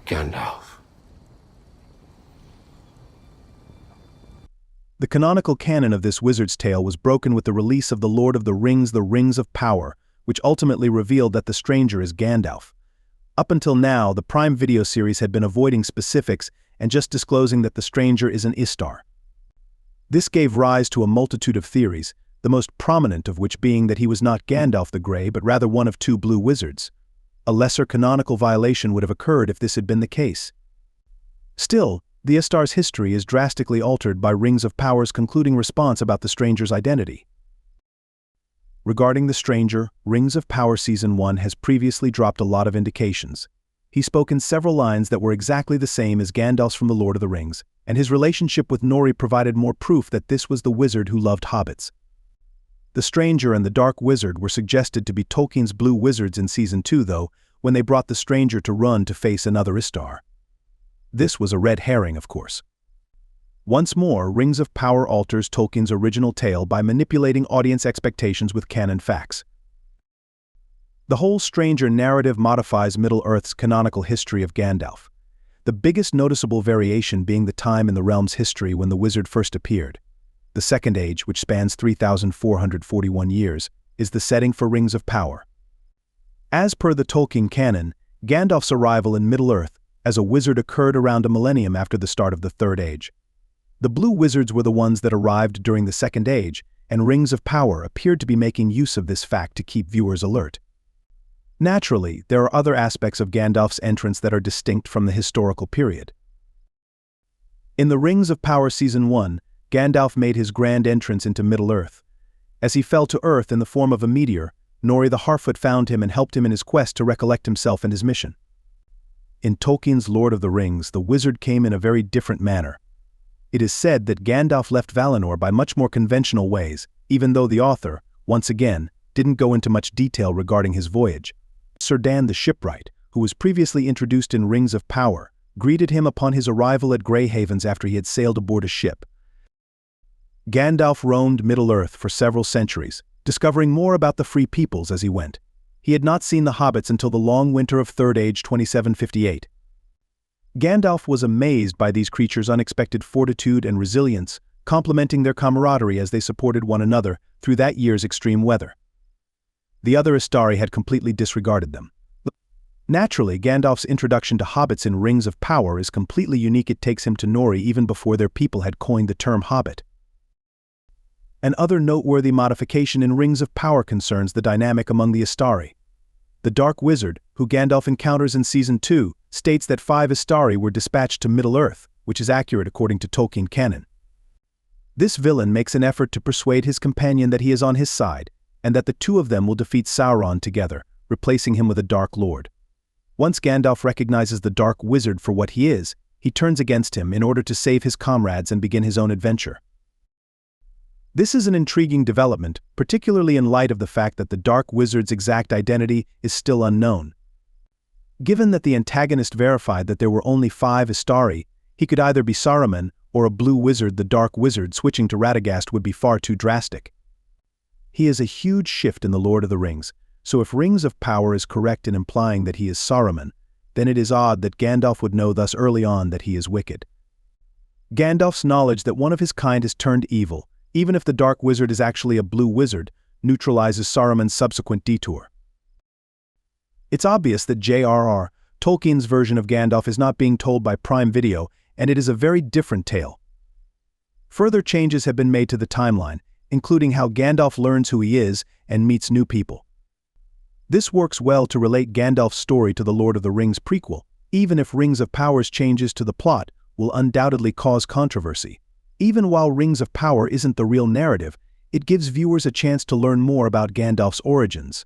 Gandalf. The canonical canon of this wizard's tale was broken with the release of The Lord of the Rings of Power, which ultimately revealed that the stranger is Gandalf. Up until now, the Prime Video series had been avoiding specifics and just disclosing that the stranger is an Istar. This gave rise to a multitude of theories, the most prominent of which being that he was not Gandalf the Grey but rather one of two blue wizards. A lesser canonical violation would have occurred if this had been the case. Still, the Istar's history is drastically altered by Rings of Power's concluding response about the stranger's identity. Regarding the stranger, Rings of Power Season 1 has previously dropped a lot of indications. He spoke in several lines that were exactly the same as Gandalf's from The Lord of the Rings, and his relationship with Nori provided more proof that this was the wizard who loved hobbits. The stranger and the dark wizard were suggested to be Tolkien's blue wizards in Season 2 though, when they brought the stranger to Rhûn to face another Istar. This was a red herring, of course. Once more, Rings of Power alters Tolkien's original tale by manipulating audience expectations with canon facts. The whole stranger narrative modifies Middle-earth's canonical history of Gandalf, the biggest noticeable variation being the time in the realm's history when the wizard first appeared. The Second Age, which spans 3,441 years, is the setting for Rings of Power. As per the Tolkien canon, Gandalf's arrival in Middle-earth as a wizard occurred around a millennium after the start of the Third Age. The blue wizards were the ones that arrived during the Second Age, and Rings of Power appeared to be making use of this fact to keep viewers alert. Naturally, there are other aspects of Gandalf's entrance that are distinct from the historical period. In the Rings of Power Season 1, Gandalf made his grand entrance into Middle-earth. As he fell to Earth in the form of a meteor, Nori the Harfoot found him and helped him in his quest to recollect himself and his mission. In Tolkien's Lord of the Rings, the wizard came in a very different manner. It is said that Gandalf left Valinor by much more conventional ways, even though the author, once again, didn't go into much detail regarding his voyage. Sir Dan the Shipwright, who was previously introduced in Rings of Power, greeted him upon his arrival at Grey Havens after he had sailed aboard a ship. Gandalf roamed Middle-earth for several centuries, discovering more about the Free Peoples as he went. He had not seen the Hobbits until the long winter of Third Age 2758. Gandalf was amazed by these creatures' unexpected fortitude and resilience, complementing their camaraderie as they supported one another through that year's extreme weather. The other Istari had completely disregarded them. Naturally, Gandalf's introduction to hobbits in Rings of Power is completely unique. It takes him to Nori even before their people had coined the term hobbit. An other noteworthy modification in Rings of Power concerns the dynamic among the Istari. The Dark Wizard, who Gandalf encounters in Season 2, states that 5 Istari were dispatched to Middle-earth, which is accurate according to Tolkien canon. This villain makes an effort to persuade his companion that he is on his side, and that the two of them will defeat Sauron together, replacing him with a Dark Lord. Once Gandalf recognizes the Dark Wizard for what he is, he turns against him in order to save his comrades and begin his own adventure. This is an intriguing development, particularly in light of the fact that the Dark Wizard's exact identity is still unknown. Given that the antagonist verified that there were only 5 Istari, he could either be Saruman or a blue wizard. The Dark Wizard switching to Radagast would be far too drastic. He is a huge shift in The Lord of the Rings, so if Rings of Power is correct in implying that he is Saruman, then it is odd that Gandalf would know thus early on that he is wicked. Gandalf's knowledge that one of his kind has turned evil, even if the Dark Wizard is actually a blue wizard, neutralizes Saruman's subsequent detour. It's obvious that J.R.R. Tolkien's version of Gandalf is not being told by Prime Video, and it is a very different tale. Further changes have been made to the timeline, including how Gandalf learns who he is and meets new people. This works well to relate Gandalf's story to the Lord of the Rings prequel, even if Rings of Power's changes to the plot will undoubtedly cause controversy. Even while Rings of Power isn't the real narrative, it gives viewers a chance to learn more about Gandalf's origins.